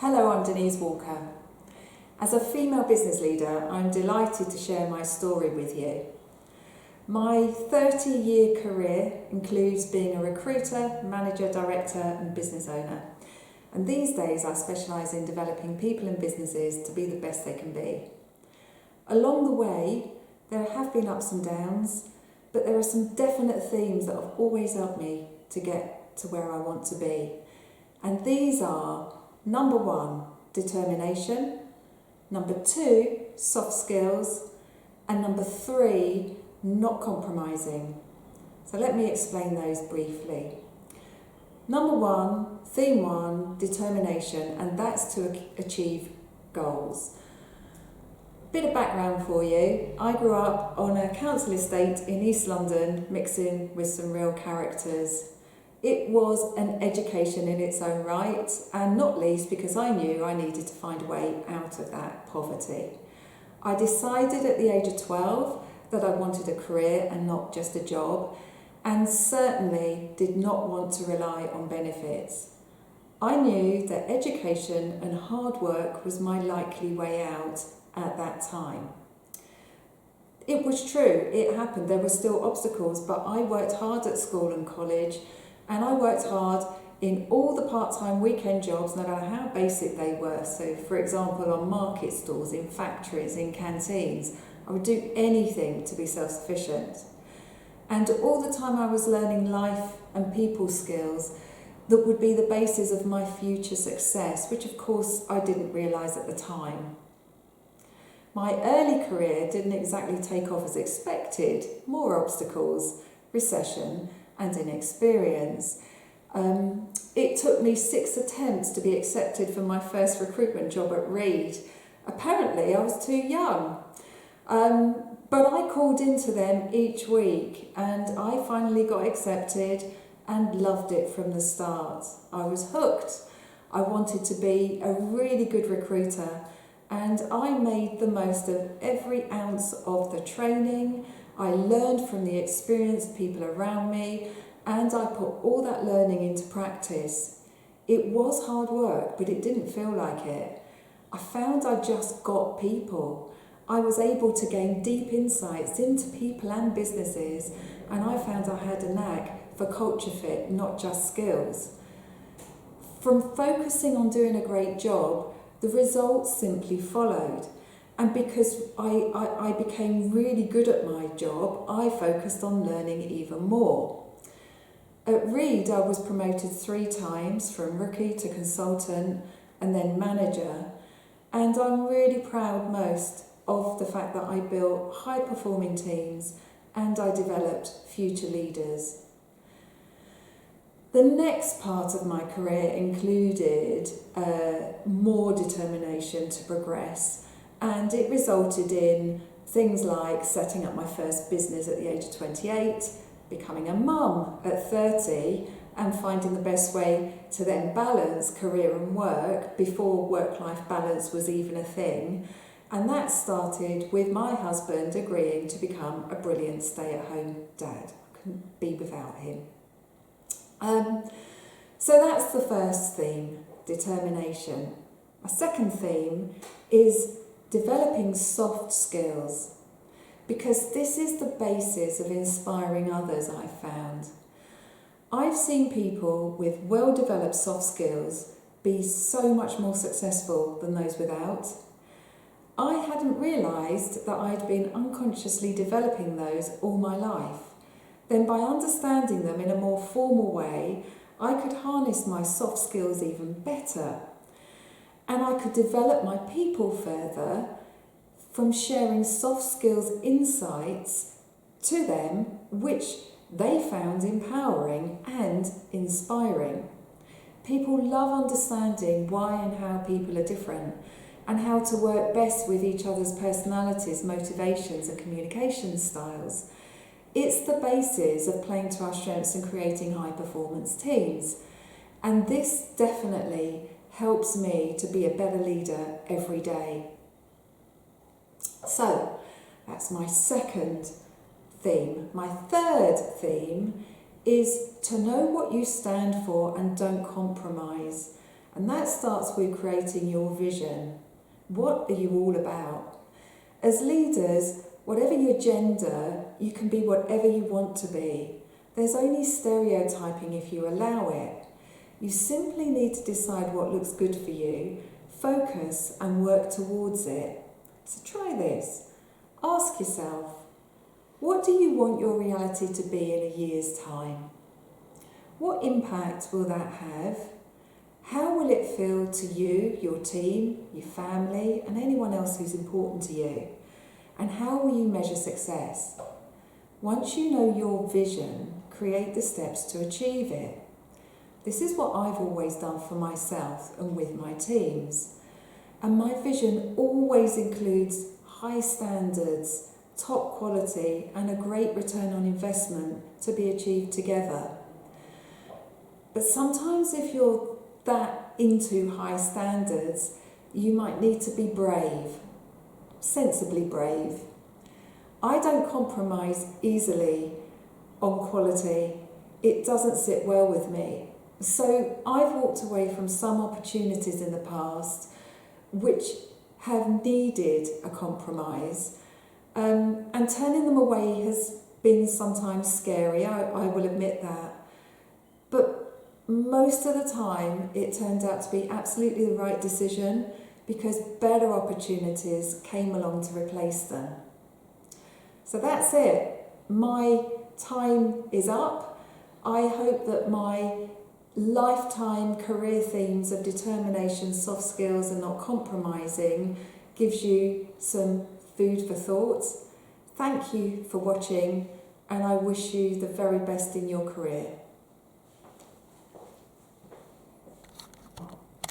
Hello, I'm Denise Walker. As a female business leader, I'm delighted to share my story with you. My 30-year career includes being a recruiter, manager, director and business owner. And these days I specialise in developing people and businesses to be the best they can be. Along the way, there have been ups and downs, but there are some definite themes that have always helped me to get to where I want to be. And these are: number 1, determination; number 2, soft skills; and number 3, not compromising. So let me explain those briefly. Number 1, theme 1, determination, and that's to achieve goals. Bit of background for you. I grew up on a council estate in East London, mixing with some real characters. It was an education in its own right, and not least because I knew I needed to find a way out of that poverty. I decided at the age of 12 that I wanted a career and not just a job, and certainly did not want to rely on benefits. I knew that education and hard work was my likely way out at that time. It was true, it happened, there were still obstacles, but I worked hard at school and college, and I worked hard in all the part-time weekend jobs, no matter how basic they were. So, for example, on market stalls, in factories, in canteens, I would do anything to be self-sufficient. And all the time I was learning life and people skills that would be the basis of my future success, which of course I didn't realise at the time. My early career didn't exactly take off as expected. More obstacles, recession and inexperience. It took me 6 attempts to be accepted for my first recruitment job at Reed. Apparently I was too young. But I called into them each week and I finally got accepted and loved it from the start. I was hooked. I wanted to be a really good recruiter, and I made the most of every ounce of the training. I learned from the experienced people around me, and I put all that learning into practice. It was hard work, but it didn't feel like it. I found I just got people. I was able to gain deep insights into people and businesses, and I found I had a knack for culture fit, not just skills. From focusing on doing a great job, the results simply followed. And because I became really good at my job, I focused on learning even more. At Reed, I was promoted 3 times, from rookie to consultant and then manager. And I'm really proud most of the fact that I built high-performing teams and I developed future leaders. The next part of my career included more determination to progress, and it resulted in things like setting up my first business at the age of 28, becoming a mum at 30, and finding the best way to then balance career and work before work-life balance was even a thing. And that started with my husband agreeing to become a brilliant stay-at-home dad. I couldn't be without him. So that's the first theme, determination. My second theme is developing soft skills, because this is the basis of inspiring others, I've found. I've seen people with well-developed soft skills be so much more successful than those without. I hadn't realised that I'd been unconsciously developing those all my life. Then by understanding them in a more formal way, I could harness my soft skills even better. And I could develop my people further from sharing soft skills insights to them, which they found empowering and inspiring. People love understanding why and how people are different, and how to work best with each other's personalities, motivations and communication styles. It's the basis of playing to our strengths and creating high-performance teams. And this definitely helps me to be a better leader every day. So, that's my second theme. My third theme is to know what you stand for and don't compromise. And that starts with creating your vision. What are you all about? As leaders, whatever your gender, you can be whatever you want to be. There's only stereotyping if you allow it. You simply need to decide what looks good for you, focus and work towards it. So try this. Ask yourself, what do you want your reality to be in a year's time? What impact will that have? How will it feel to you, your team, your family, and anyone else who's important to you? And how will you measure success? Once you know your vision, create the steps to achieve it. This is what I've always done for myself and with my teams. And my vision always includes high standards, top quality, and a great return on investment to be achieved together. But sometimes if you're that into high standards, you might need to be brave, sensibly brave. I don't compromise easily on quality. It doesn't sit well with me. So I've walked away from some opportunities in the past which have needed a compromise, and turning them away has been sometimes scary, I will admit that. But most of the time it turned out to be absolutely the right decision because better opportunities came along to replace them. So that's it. My time is up. I hope that my lifetime career themes of determination, soft skills and not compromising gives you some food for thought. Thank you for watching, and I wish you the very best in your career.